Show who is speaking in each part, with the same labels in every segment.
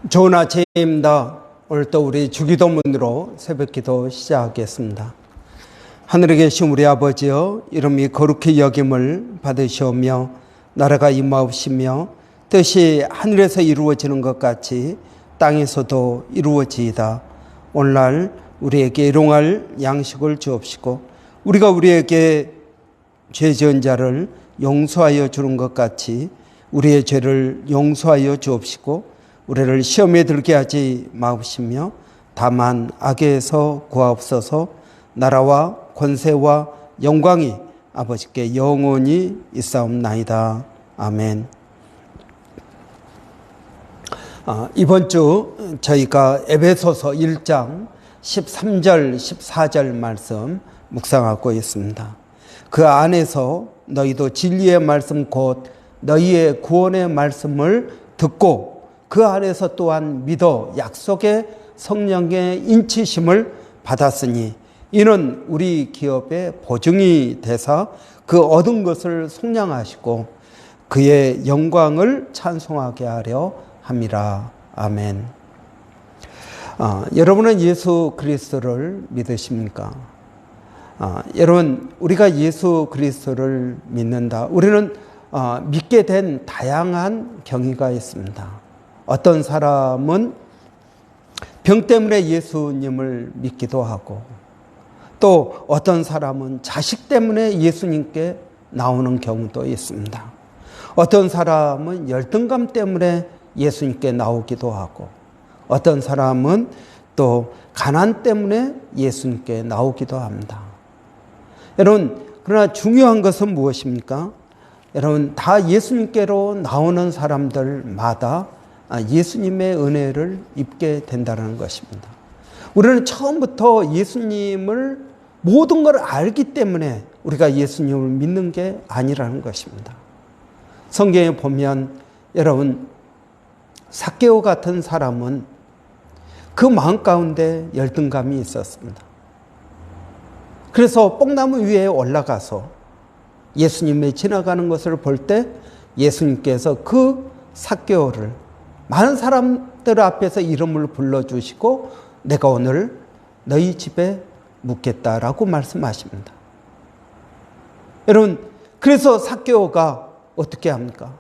Speaker 1: 좋은 아침입니다. 오늘 또 우리 주기도문으로 새벽기도 시작하겠습니다. 하늘에 계신 우리 아버지여, 이름이 거룩히 여김을 받으시오며 나라가 임하옵시며 뜻이 하늘에서 이루어지는 것 같이 땅에서도 이루어지이다. 오늘날 우리에게 일용할 양식을 주옵시고 우리가 우리에게 죄 지은 자를 용서하여 주는 것 같이 우리의 죄를 용서하여 주옵시고 우리를 시험에 들게 하지 마옵시며 다만 악에서 구하옵소서. 나라와 권세와 영광이 아버지께 영원히 있사옵나이다. 아멘. 이번 주 저희가 에베소서 1장 13절 14절 말씀 묵상하고 있습니다. 그 안에서 너희도 진리의 말씀 곧 너희의 구원의 말씀을 듣고 그 안에서 또한 믿어 약속의 성령의 인치심을 받았으니 이는 우리 기업의 보증이 되사 그 얻은 것을 속량하시고 그의 영광을 찬송하게 하려 함이라. 아멘. 여러분은 예수 그리스도를 믿으십니까? 여러분, 우리가 예수 그리스도를 믿는다. 우리는 믿게 된 다양한 경위가 있습니다. 어떤 사람은 병 때문에 예수님을 믿기도 하고 또 어떤 사람은 자식 때문에 예수님께 나오는 경우도 있습니다. 어떤 사람은 열등감 때문에 예수님께 나오기도 하고 어떤 사람은 또 가난 때문에 예수님께 나오기도 합니다. 여러분, 그러나 중요한 것은 무엇입니까? 여러분, 다 예수님께로 나오는 사람들마다 예수님의 은혜를 입게 된다는 것입니다. 우리는 처음부터 예수님을 모든 걸 알기 때문에 우리가 예수님을 믿는 게 아니라는 것입니다. 성경에 보면 여러분, 삭개오 같은 사람은 그 마음 가운데 열등감이 있었습니다. 그래서 뽕나무 위에 올라가서 예수님이 지나가는 것을 볼 때 예수님께서 그 삭개오를 많은 사람들 앞에서 이름을 불러주시고 내가 오늘 너희 집에 묵겠다라고 말씀하십니다. 여러분, 그래서 삭개오가 어떻게 합니까?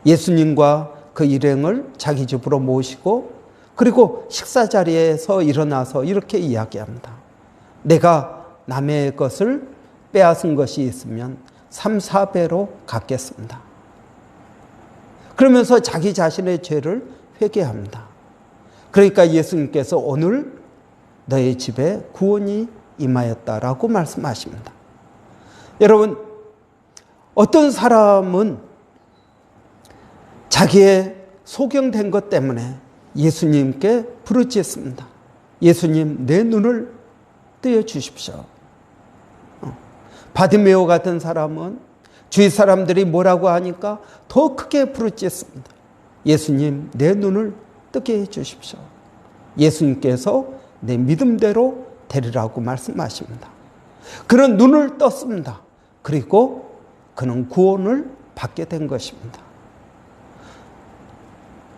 Speaker 1: 예수님과 그 일행을 자기 집으로 모시고 그리고 식사 자리에서 일어나서 이렇게 이야기합니다. 내가 남의 것을 빼앗은 것이 있으면 3, 4배로 갚겠습니다. 그러면서 자기 자신의 죄를 회개합니다. 그러니까 예수님께서 오늘 너의 집에 구원이 임하였다라고 말씀하십니다. 여러분, 어떤 사람은 자기의 소경된 것 때문에 예수님께 부르짖습니다. 예수님, 내 눈을 뜨여 주십시오. 바디메오 같은 사람은 주위 사람들이 뭐라고 하니까 더 크게 부르짖습니다. 예수님, 내 눈을 뜨게 해 주십시오. 예수님께서 내 믿음대로 되리라고 말씀하십니다. 그는 눈을 떴습니다. 그리고 그는 구원을 받게 된 것입니다.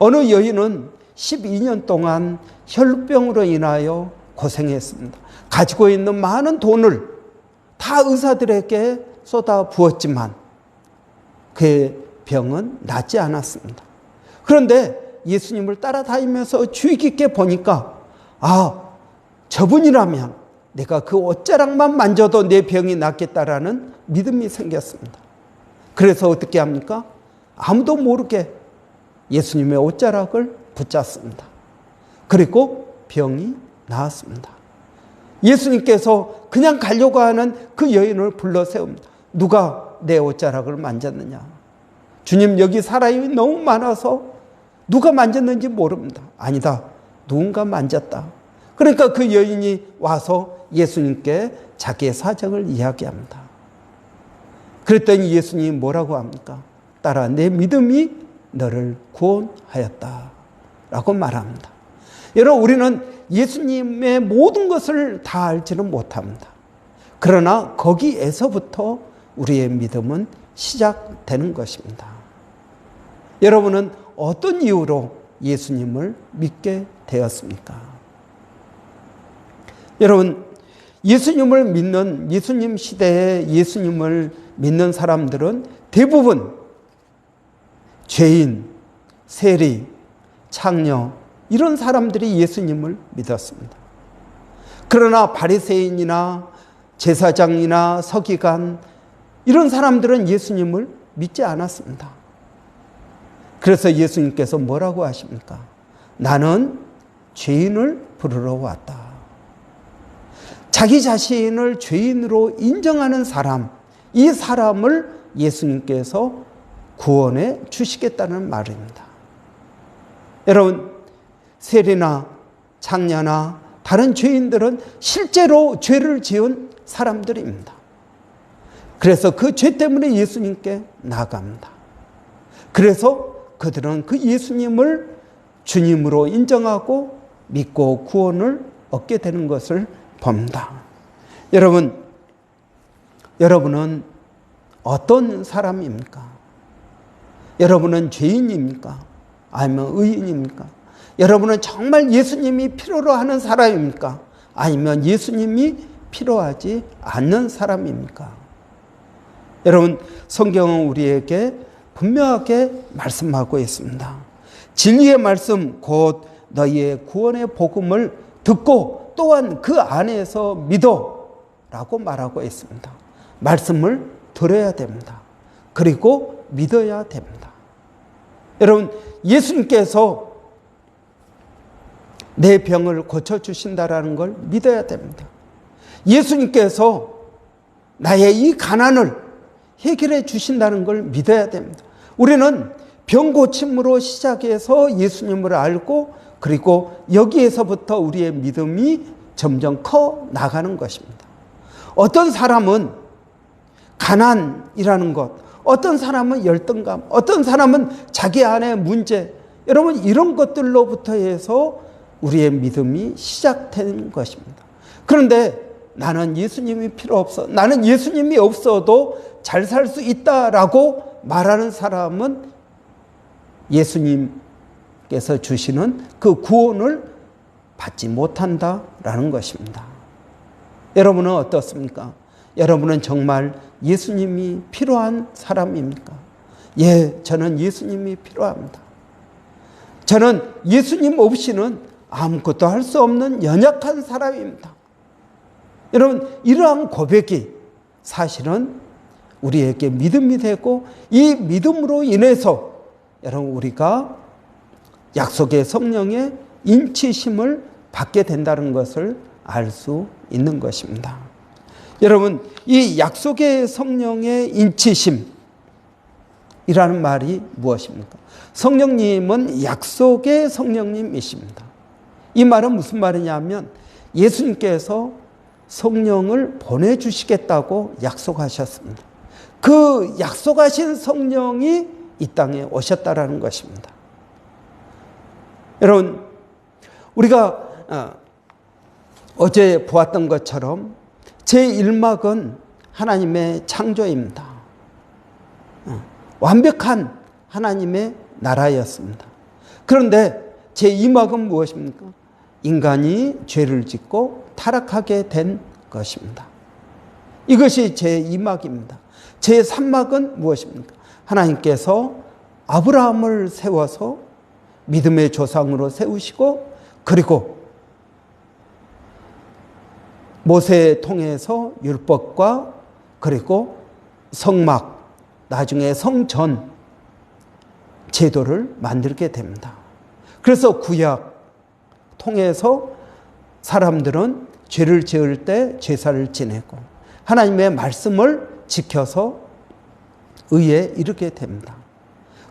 Speaker 1: 어느 여인은 12년 동안 혈루병으로 인하여 고생했습니다. 가지고 있는 많은 돈을 다 의사들에게 쏟아 부었지만 그의 병은 낫지 않았습니다. 그런데 예수님을 따라다니면서 주의 깊게 보니까 저분이라면 내가 그 옷자락만 만져도 내 병이 낫겠다라는 믿음이 생겼습니다. 그래서 어떻게 합니까? 아무도 모르게 예수님의 옷자락을 붙잡습니다. 그리고 병이 나았습니다. 예수님께서 그냥 가려고 하는 그 여인을 불러 세웁니다. 누가 내 옷자락을 만졌느냐? 주님, 여기 사람이 너무 많아서 누가 만졌는지 모릅니다. 아니다, 누군가 만졌다. 그러니까 그 여인이 와서 예수님께 자기의 사정을 이야기합니다. 그랬더니 예수님이 뭐라고 합니까? 딸아, 내 믿음이 너를 구원하였다 라고 말합니다. 여러분, 우리는 예수님의 모든 것을 다 알지는 못합니다. 그러나 거기에서부터 우리의 믿음은 시작되는 것입니다. 여러분은 어떤 이유로 예수님을 믿게 되었습니까? 여러분, 예수님을 믿는, 예수님 시대에 예수님을 믿는 사람들은 대부분 죄인, 세리, 창녀 이런 사람들이 예수님을 믿었습니다. 그러나 바리새인이나 제사장이나 서기관 이런 사람들은 예수님을 믿지 않았습니다. 그래서 예수님께서 뭐라고 하십니까? 나는 죄인을 부르러 왔다. 자기 자신을 죄인으로 인정하는 사람, 이 사람을 예수님께서 구원해 주시겠다는 말입니다. 여러분, 세리나 창녀나 다른 죄인들은 실제로 죄를 지은 사람들입니다. 그래서 그 죄 때문에 예수님께 나아갑니다. 그래서 그들은 그 예수님을 주님으로 인정하고 믿고 구원을 얻게 되는 것을 봅니다. 여러분은 어떤 사람입니까? 여러분은 죄인입니까? 아니면 의인입니까? 여러분은 정말 예수님이 필요로 하는 사람입니까? 아니면 예수님이 필요하지 않는 사람입니까? 여러분, 성경은 우리에게 분명하게 말씀하고 있습니다. 진리의 말씀 곧 너희의 구원의 복음을 듣고 또한 그 안에서 믿어 라고 말하고 있습니다. 말씀을 들어야 됩니다. 그리고 믿어야 됩니다. 여러분, 예수님께서 내 병을 고쳐주신다라는 걸 믿어야 됩니다. 예수님께서 나의 이 가난을 해결해 주신다는 걸 믿어야 됩니다. 우리는 병 고침으로 시작해서 예수님을 알고 그리고 여기에서부터 우리의 믿음이 점점 커 나가는 것입니다. 어떤 사람은 가난이라는 것, 어떤 사람은 열등감, 어떤 사람은 자기 안의 문제, 여러분 이런 것들로부터 해서 우리의 믿음이 시작된 것입니다. 그런데 나는 예수님이 필요 없어, 나는 예수님이 없어도 잘 살 수 있다라고 말하는 사람은 예수님께서 주시는 그 구원을 받지 못한다라는 것입니다. 여러분은 어떻습니까? 여러분은 정말 예수님이 필요한 사람입니까? 예, 저는 예수님이 필요합니다. 저는 예수님 없이는 아무것도 할 수 없는 연약한 사람입니다. 여러분, 이러한 고백이 사실은 우리에게 믿음이 되고 이 믿음으로 인해서 여러분 우리가 약속의 성령의 인치심을 받게 된다는 것을 알 수 있는 것입니다. 여러분, 이 약속의 성령의 인치심이라는 말이 무엇입니까? 성령님은 약속의 성령님이십니다. 이 말은 무슨 말이냐면 예수님께서 성령을 보내주시겠다고 약속하셨습니다. 그 약속하신 성령이 이 땅에 오셨다라는 것입니다. 여러분, 우리가 어제 보았던 것처럼 제1막은 하나님의 창조입니다. 완벽한 하나님의 나라였습니다. 그런데 제2막은 무엇입니까? 인간이 죄를 짓고 타락하게 된 것입니다. 이것이 제2막입니다. 제3막은 무엇입니까? 하나님께서 아브라함을 세워서 믿음의 조상으로 세우시고 그리고 모세를 통해서 율법과 그리고 성막, 나중에 성전 제도를 만들게 됩니다. 그래서 구약 통해서 사람들은 죄를 지을 때 제사를 지내고 하나님의 말씀을 지켜서 의에 이르게 됩니다.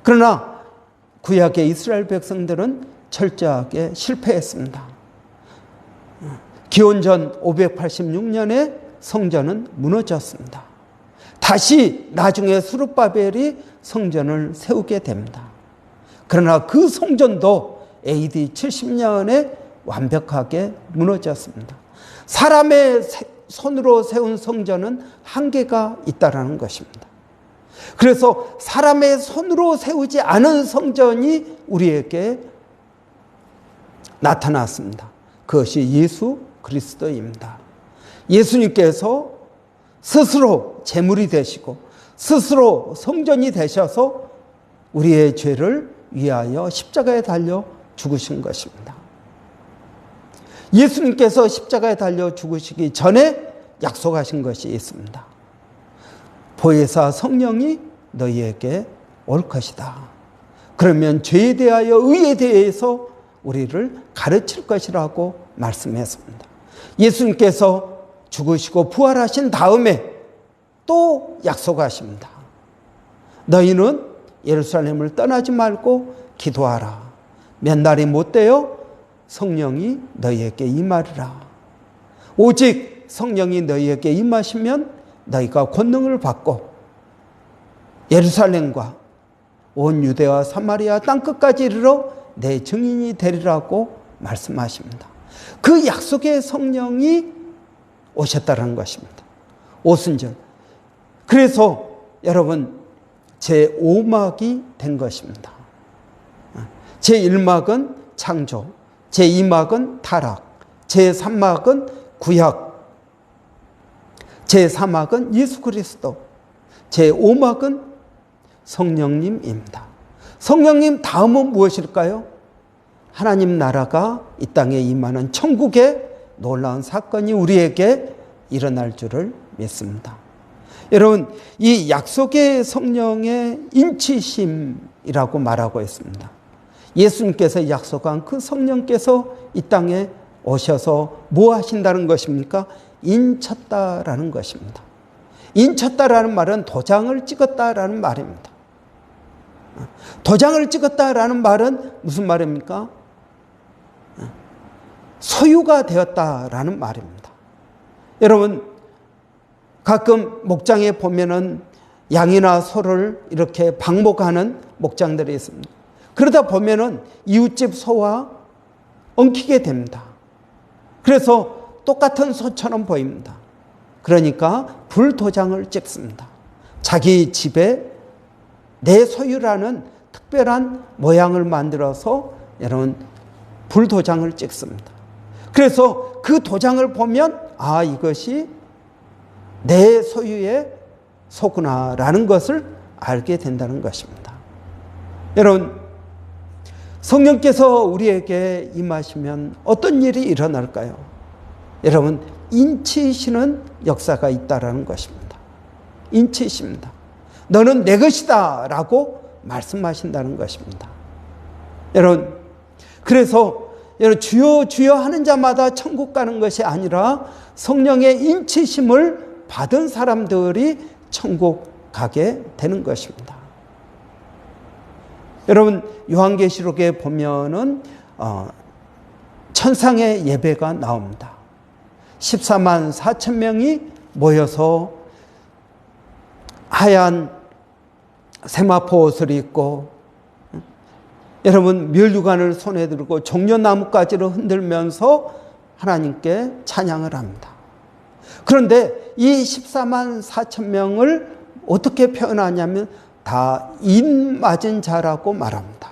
Speaker 1: 그러나 구약의 이스라엘 백성들은 철저하게 실패했습니다. 기원전 586년에 성전은 무너졌습니다. 다시 나중에 스룹바벨이 성전을 세우게 됩니다. 그러나 그 성전도 AD 70년에 완벽하게 무너졌습니다. 사람의 손으로 세운 성전은 한계가 있다는 것입니다. 그래서 사람의 손으로 세우지 않은 성전이 우리에게 나타났습니다. 그것이 예수 그리스도입니다. 예수님께서 스스로 제물이 되시고 스스로 성전이 되셔서 우리의 죄를 위하여 십자가에 달려 죽으신 것입니다. 예수님께서 십자가에 달려 죽으시기 전에 약속하신 것이 있습니다. 보혜사 성령이 너희에게 올 것이다. 그러면 죄에 대하여 의에 대해서 우리를 가르칠 것이라고 말씀했습니다. 예수님께서 죽으시고 부활하신 다음에 또 약속하십니다. 너희는 예루살렘을 떠나지 말고 기도하라. 몇 날이 못 되어 성령이 너희에게 임하리라. 오직 성령이 너희에게 임하시면 너희가 권능을 받고 예루살렘과 온 유대와 사마리아 땅끝까지 이르러 내 증인이 되리라고 말씀하십니다. 그 약속의 성령이 오셨다는 것입니다. 오순절. 그래서 여러분 제5막이 된 것입니다. 제1막은 창조, 제2막은 타락, 제3막은 구약, 제4막은 예수 그리스도, 제5막은 성령님입니다. 성령님 다음은 무엇일까요? 하나님 나라가 이 땅에 임하는 천국의 놀라운 사건이 우리에게 일어날 줄을 믿습니다. 여러분, 이 약속의 성령의 인치심이라고 말하고 있습니다. 예수님께서 약속한 그 성령께서 이 땅에 오셔서 뭐 하신다는 것입니까? 인쳤다라는 것입니다. 인쳤다라는 말은 도장을 찍었다라는 말입니다. 도장을 찍었다라는 말은 무슨 말입니까? 소유가 되었다라는 말입니다. 여러분, 가끔 목장에 보면은 양이나 소를 이렇게 방목하는 목장들이 있습니다. 그러다 보면은 이웃집 소와 엉키게 됩니다. 그래서 똑같은 소처럼 보입니다. 그러니까 불도장을 찍습니다. 자기 집에 내 소유라는 특별한 모양을 만들어서 여러분 불도장을 찍습니다. 그래서 그 도장을 보면 아, 이것이 내 소유의 소구나라는 것을 알게 된다는 것입니다. 여러분, 성령께서 우리에게 임하시면 어떤 일이 일어날까요? 여러분, 인치시는 역사가 있다라는 것입니다. 인치십니다. 너는 내 것이다 라고 말씀하신다는 것입니다. 여러분, 그래서 주여 주여 하는 자마다 천국 가는 것이 아니라 성령의 인치심을 받은 사람들이 천국 가게 되는 것입니다. 여러분, 요한계시록에 보면은 천상의 예배가 나옵니다. 14만 4천 명이 모여서 하얀 세마포 옷을 입고 여러분 멸류관을 손에 들고 종려나뭇가지를 흔들면서 하나님께 찬양을 합니다. 그런데 이 14만 4천 명을 어떻게 표현하냐면 다 인 맞은 자라고 말합니다.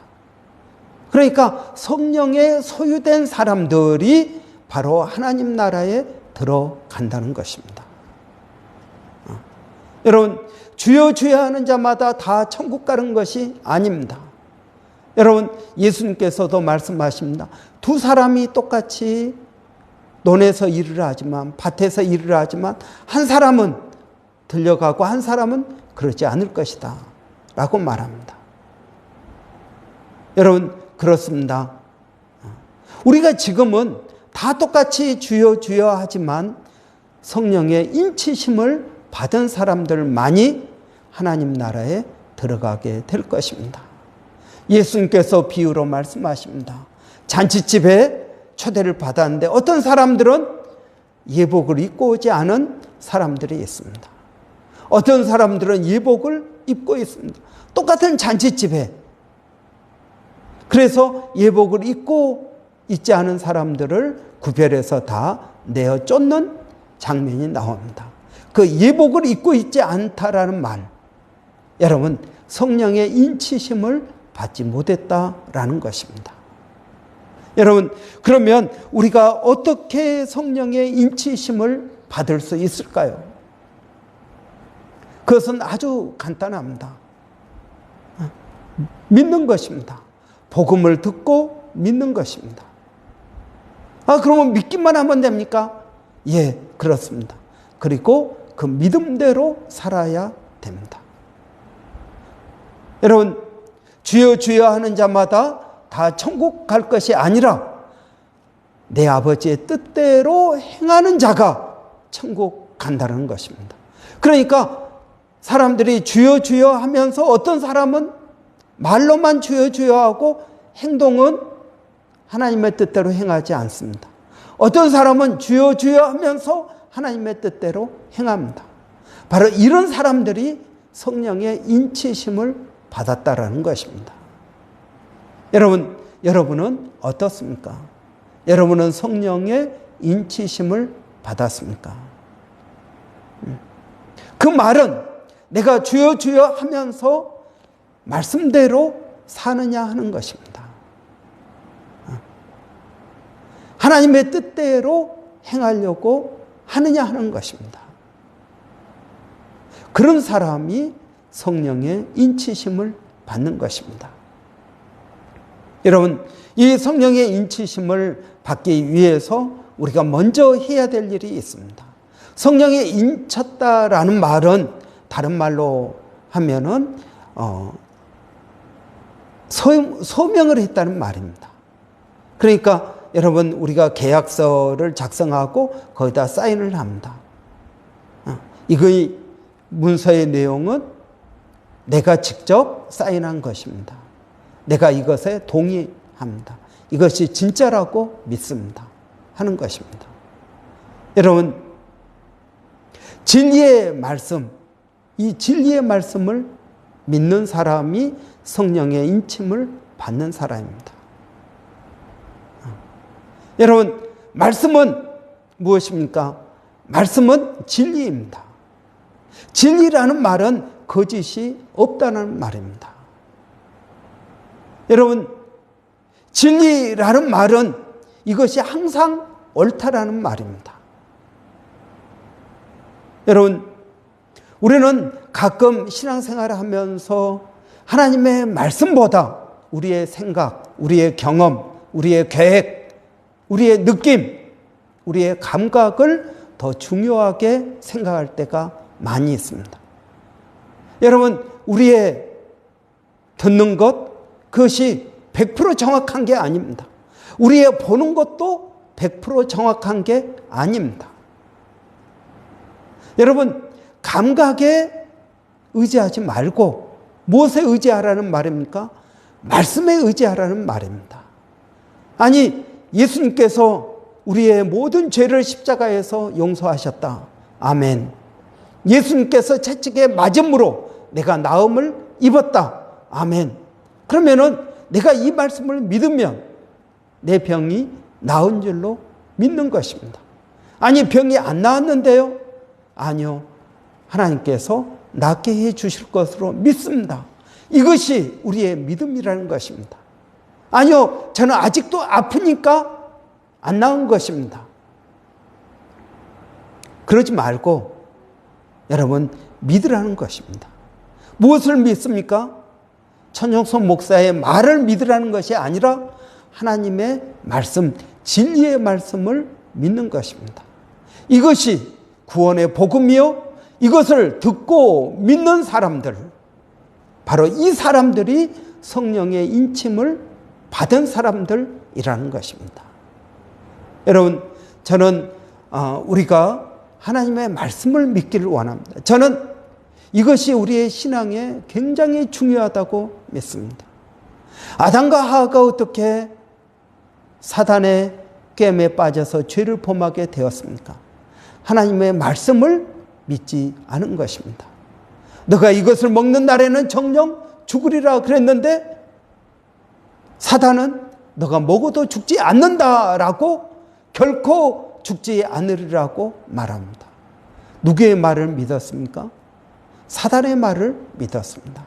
Speaker 1: 그러니까 성령에 소유된 사람들이 바로 하나님 나라에 들어간다는 것입니다. 여러분, 주여 주여 하는 자마다 다 천국 가는 것이 아닙니다. 여러분, 예수님께서도 말씀하십니다. 두 사람이 똑같이 논에서 일을 하지만, 밭에서 일을 하지만 한 사람은 들려가고 한 사람은 그러지 않을 것이다 라고 말합니다. 여러분, 그렇습니다. 우리가 지금은 다 똑같이 주여 주여 하지만 성령의 인치심을 받은 사람들만이 하나님 나라에 들어가게 될 것입니다. 예수님께서 비유로 말씀하십니다. 잔치집에 초대를 받았는데 어떤 사람들은 예복을 입고 오지 않은 사람들이 있습니다. 어떤 사람들은 예복을 입고 있습니다. 똑같은 잔치집에. 그래서 예복을 입고 있지 않은 사람들을 구별해서 다 내어 쫓는 장면이 나옵니다. 그 예복을 입고 있지 않다라는 말, 여러분 성령의 인치심을 받지 못했다라는 것입니다. 여러분, 그러면 우리가 어떻게 성령의 인치심을 받을 수 있을까요? 그것은 아주 간단합니다. 믿는 것입니다. 복음을 듣고 믿는 것입니다. 그러면 믿기만 하면 됩니까? 예, 그렇습니다. 그리고 그 믿음대로 살아야 됩니다. 여러분, 주여 주여 하는 자마다 다 천국 갈 것이 아니라 내 아버지의 뜻대로 행하는 자가 천국 간다는 것입니다. 그러니까 사람들이 주여 주여 하면서 어떤 사람은 말로만 주여 주여 하고 행동은 하나님의 뜻대로 행하지 않습니다. 어떤 사람은 주여 주여 하면서 하나님의 뜻대로 행합니다. 바로 이런 사람들이 성령의 인치심을 받았다라는 것입니다. 여러분은 어떻습니까? 여러분은 성령의 인치심을 받았습니까? 그 말은 내가 주여 주여 하면서 말씀대로 사느냐 하는 것입니다. 하나님의 뜻대로 행하려고 하느냐 하는 것입니다. 그런 사람이 성령의 인치심을 받는 것입니다. 여러분, 이 성령의 인치심을 받기 위해서 우리가 먼저 해야 될 일이 있습니다. 성령에 인쳤다라는 말은 다른 말로 하면은 소명을 했다는 말입니다. 그러니까 여러분, 우리가 계약서를 작성하고 거기다 사인을 합니다. 이거의 문서의 내용은 내가 직접 사인한 것입니다. 내가 이것에 동의합니다. 이것이 진짜라고 믿습니다. 하는 것입니다. 여러분, 진리의 말씀, 이 진리의 말씀을 믿는 사람이 성령의 인침을 받는 사람입니다. 여러분, 말씀은 무엇입니까? 말씀은 진리입니다. 진리라는 말은 거짓이 없다는 말입니다. 여러분, 진리라는 말은 이것이 항상 옳다라는 말입니다. 여러분, 우리는 가끔 신앙생활을 하면서 하나님의 말씀보다 우리의 생각, 우리의 경험, 우리의 계획, 우리의 느낌, 우리의 감각을 더 중요하게 생각할 때가 많이 있습니다. 여러분, 우리의 듣는 것, 그것이 100% 정확한 게 아닙니다. 우리의 보는 것도 100% 정확한 게 아닙니다. 여러분, 감각에 의지하지 말고 무엇에 의지하라는 말입니까? 말씀에 의지하라는 말입니다. 아니, 예수님께서 우리의 모든 죄를 십자가에서 용서하셨다. 아멘. 예수님께서 채찍에 맞음으로 내가 나음을 입었다. 아멘. 그러면은 내가 이 말씀을 믿으면 내 병이 나은 줄로 믿는 것입니다. 아니, 병이 안 나았는데요? 아니요. 하나님께서 낫게 해 주실 것으로 믿습니다. 이것이 우리의 믿음이라는 것입니다. 아니요, 저는 아직도 아프니까 안 나은 것입니다. 그러지 말고 여러분, 믿으라는 것입니다. 무엇을 믿습니까? 천영선 목사의 말을 믿으라는 것이 아니라 하나님의 말씀, 진리의 말씀을 믿는 것입니다. 이것이 구원의 복음이요, 이것을 듣고 믿는 사람들, 바로 이 사람들이 성령의 인침을 받은 사람들이라는 것입니다. 여러분, 저는 우리가 하나님의 말씀을 믿기를 원합니다. 저는 이것이 우리의 신앙에 굉장히 중요하다고 믿습니다. 아담과 하와가 어떻게 사단의 깸에 빠져서 죄를 범하게 되었습니까? 하나님의 말씀을 믿지 않은 것입니다. 너가 이것을 먹는 날에는 정녕 죽으리라 그랬는데 사단은 너가 먹어도 죽지 않는다라고 결코 죽지 않으리라고 말합니다. 누구의 말을 믿었습니까? 사단의 말을 믿었습니다.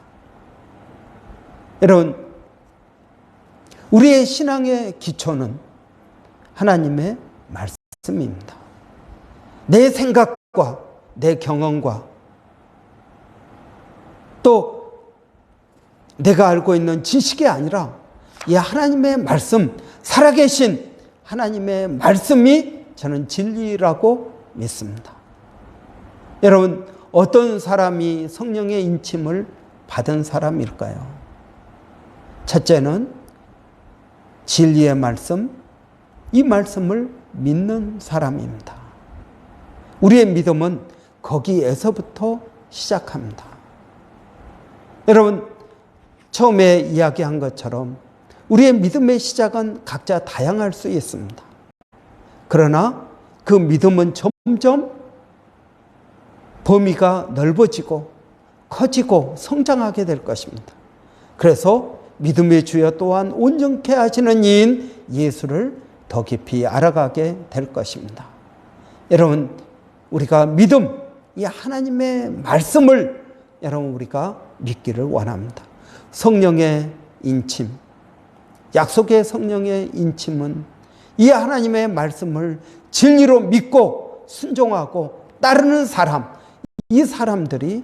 Speaker 1: 여러분, 우리의 신앙의 기초는 하나님의 말씀입니다. 내 생각과 내 경험과 또 내가 알고 있는 지식이 아니라 이 하나님의 말씀, 살아계신 하나님의 말씀이 저는 진리라고 믿습니다. 여러분, 어떤 사람이 성령의 인침을 받은 사람일까요? 첫째는 진리의 말씀, 이 말씀을 믿는 사람입니다. 우리의 믿음은 거기에서부터 시작합니다. 여러분, 처음에 이야기한 것처럼 우리의 믿음의 시작은 각자 다양할 수 있습니다. 그러나 그 믿음은 점점 범위가 넓어지고 커지고 성장하게 될 것입니다. 그래서 믿음의 주여 또한 온전케 하시는 이인 예수를 더 깊이 알아가게 될 것입니다. 여러분, 우리가 믿음, 이 하나님의 말씀을 여러분 우리가 믿기를 원합니다. 성령의 인침, 약속의 성령의 인침은 이 하나님의 말씀을 진리로 믿고 순종하고 따르는 사람, 이 사람들이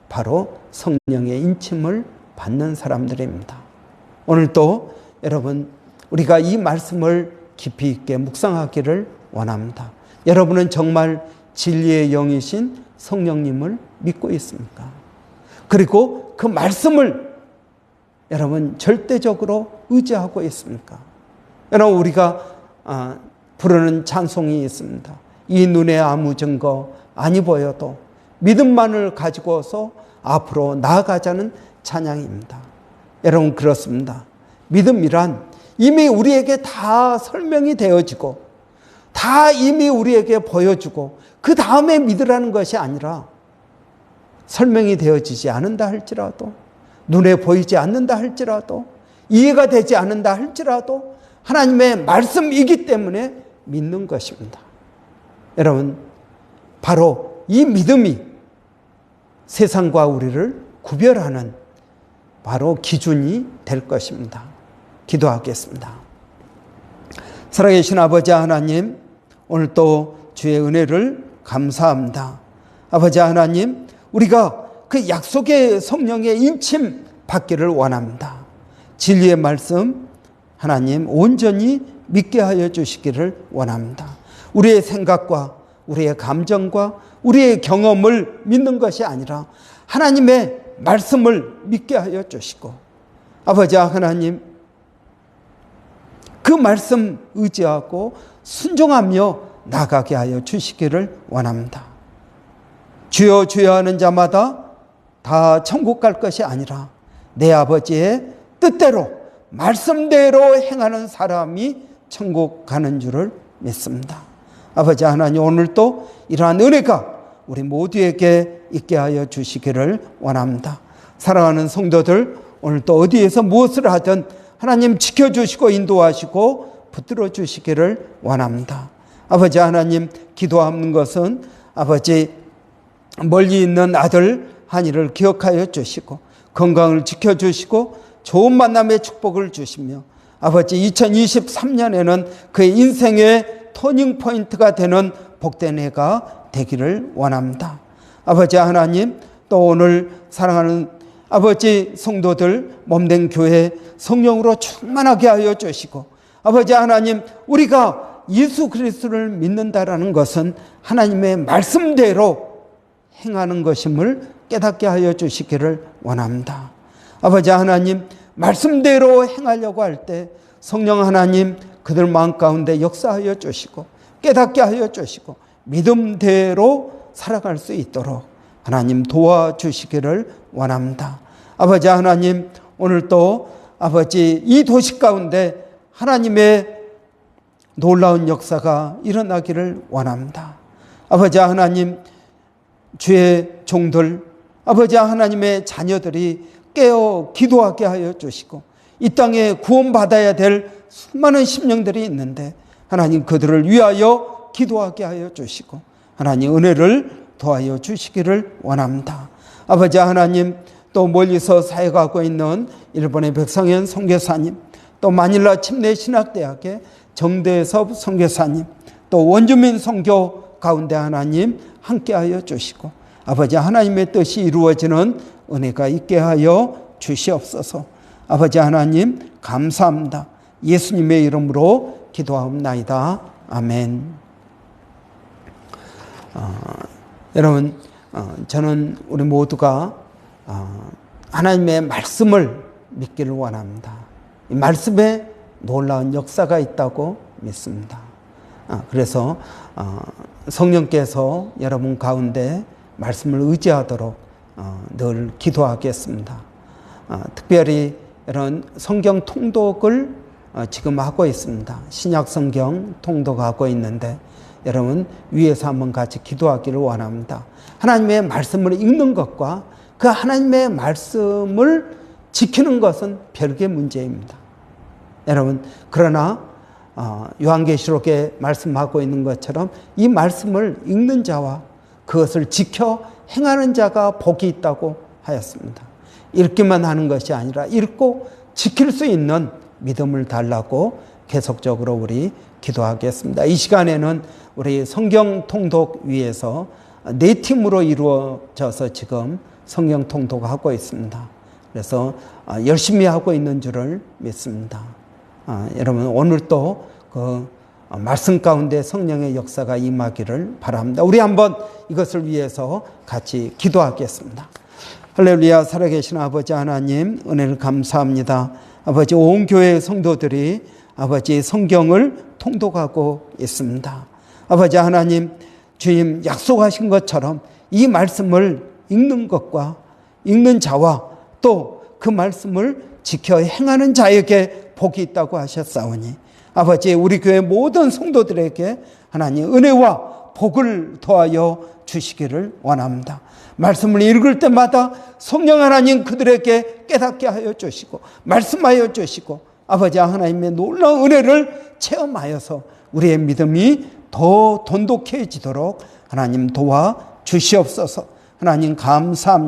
Speaker 1: 바로 성령의 인침을 받는 사람들입니다. 오늘도 여러분 우리가 이 말씀을 깊이 있게 묵상하기를 원합니다. 여러분은 정말 진리의 영이신 성령님을 믿고 있습니까? 그리고 그 말씀을 여러분 절대적으로 의지하고 있습니까? 여러분, 우리가 부르는 찬송이 있습니다. 이 눈에 아무 증거 아니 보여도 믿음만을 가지고서 앞으로 나아가자는 찬양입니다. 여러분, 그렇습니다. 믿음이란 이미 우리에게 다 설명이 되어지고 다 이미 우리에게 보여주고 그 다음에 믿으라는 것이 아니라 설명이 되어지지 않는다 할지라도 눈에 보이지 않는다 할지라도 이해가 되지 않는다 할지라도 하나님의 말씀이기 때문에 믿는 것입니다. 여러분, 바로 이 믿음이 세상과 우리를 구별하는 바로 기준이 될 것입니다. 기도하겠습니다. 살아계신 아버지 하나님, 오늘 또 주의 은혜를 감사합니다. 아버지 하나님, 우리가 그 약속의 성령의 인침 받기를 원합니다. 진리의 말씀 하나님 온전히 믿게 하여 주시기를 원합니다. 우리의 생각과 우리의 감정과 우리의 경험을 믿는 것이 아니라 하나님의 말씀을 믿게 하여 주시고, 아버지 하나님, 그 말씀 의지하고 순종하며 나가게 하여 주시기를 원합니다. 주여 주여 하는 자마다 다 천국 갈 것이 아니라 내 아버지의 뜻대로 말씀대로 행하는 사람이 천국 가는 줄을 믿습니다. 아버지 하나님, 오늘도 이러한 은혜가 우리 모두에게 있게 하여 주시기를 원합니다. 사랑하는 성도들, 오늘도 어디에서 무엇을 하든 하나님 지켜주시고 인도하시고 붙들어 주시기를 원합니다. 아버지 하나님, 기도하는 것은 아버지 멀리 있는 아들 한이를 기억하여 주시고 건강을 지켜주시고 좋은 만남의 축복을 주시며 아버지 2023년에는 그의 인생의 터닝포인트가 되는 복된 해가 되기를 원합니다. 아버지 하나님, 또 오늘 사랑하는 아버지 성도들 몸된 교회 성령으로 충만하게 하여 주시고, 아버지 하나님, 우리가 예수 그리스도를 믿는다라는 것은 하나님의 말씀대로 행하는 것임을 깨닫게 하여 주시기를 원합니다. 아버지 하나님, 말씀대로 행하려고 할 때 성령 하나님 그들 마음 가운데 역사하여 주시고 깨닫게 하여 주시고 믿음대로 살아갈 수 있도록 하나님 도와주시기를 원합니다. 아버지 하나님, 오늘 또 아버지 이 도시 가운데 하나님의 놀라운 역사가 일어나기를 원합니다. 아버지 하나님, 주의 종들, 아버지 하나님의 자녀들이 깨어 기도하게 하여 주시고 이 땅에 구원받아야 될 수많은 심령들이 있는데 하나님 그들을 위하여 기도하게 하여 주시고 하나님 은혜를 더하여 주시기를 원합니다. 아버지 하나님, 또 멀리서 사역하고 있는 일본의 백상현 선교사님, 또 마닐라 침례신학대학의 정대섭 선교사님, 또 원주민 선교 가운데 하나님 함께하여 주시고 아버지 하나님의 뜻이 이루어지는 은혜가 있게 하여 주시옵소서. 아버지 하나님 감사합니다. 예수님의 이름으로 기도하옵나이다. 아멘. 여러분, 저는 우리 모두가 하나님의 말씀을 믿기를 원합니다. 이 말씀에 놀라운 역사가 있다고 믿습니다. 그래서 성령께서 여러분 가운데 말씀을 의지하도록 늘 기도하겠습니다. 특별히 이런 성경 통독을 지금 하고 있습니다. 신약 성경 통독하고 있는데 여러분 위에서 한번 같이 기도하기를 원합니다. 하나님의 말씀을 읽는 것과 그 하나님의 말씀을 지키는 것은 별개의 문제입니다. 여러분, 그러나 요한계시록에 말씀하고 있는 것처럼 이 말씀을 읽는 자와 그것을 지켜 행하는 자가 복이 있다고 하였습니다. 읽기만 하는 것이 아니라 읽고 지킬 수 있는 믿음을 달라고 계속적으로 우리 기도하겠습니다. 이 시간에는 우리 성경 통독 위에서 4팀으로 이루어져서 지금 성경 통독하고 있습니다. 그래서 열심히 하고 있는 줄을 믿습니다. 여러분 오늘 또 그 말씀 가운데 성령의 역사가 임하기를 바랍니다. 우리 한번 이것을 위해서 같이 기도하겠습니다. 할렐루야. 살아계신 아버지 하나님 은혜를 감사합니다. 아버지 온 교회 성도들이 아버지 성경을 통독하고 있습니다. 아버지 하나님 주님 약속하신 것처럼 이 말씀을 읽는 것과 읽는 자와 또 그 말씀을 지켜 행하는 자에게 복이 있다고 하셨사오니 아버지 우리 교회 모든 성도들에게 하나님 은혜와 복을 더하여 주시기를 원합니다. 말씀을 읽을 때마다 성령 하나님 그들에게 깨닫게 하여 주시고 말씀하여 주시고 아버지 하나님의 놀라운 은혜를 체험하여서 우리의 믿음이 더 돈독해지도록 하나님 도와 주시옵소서. 하나님 감사합니다.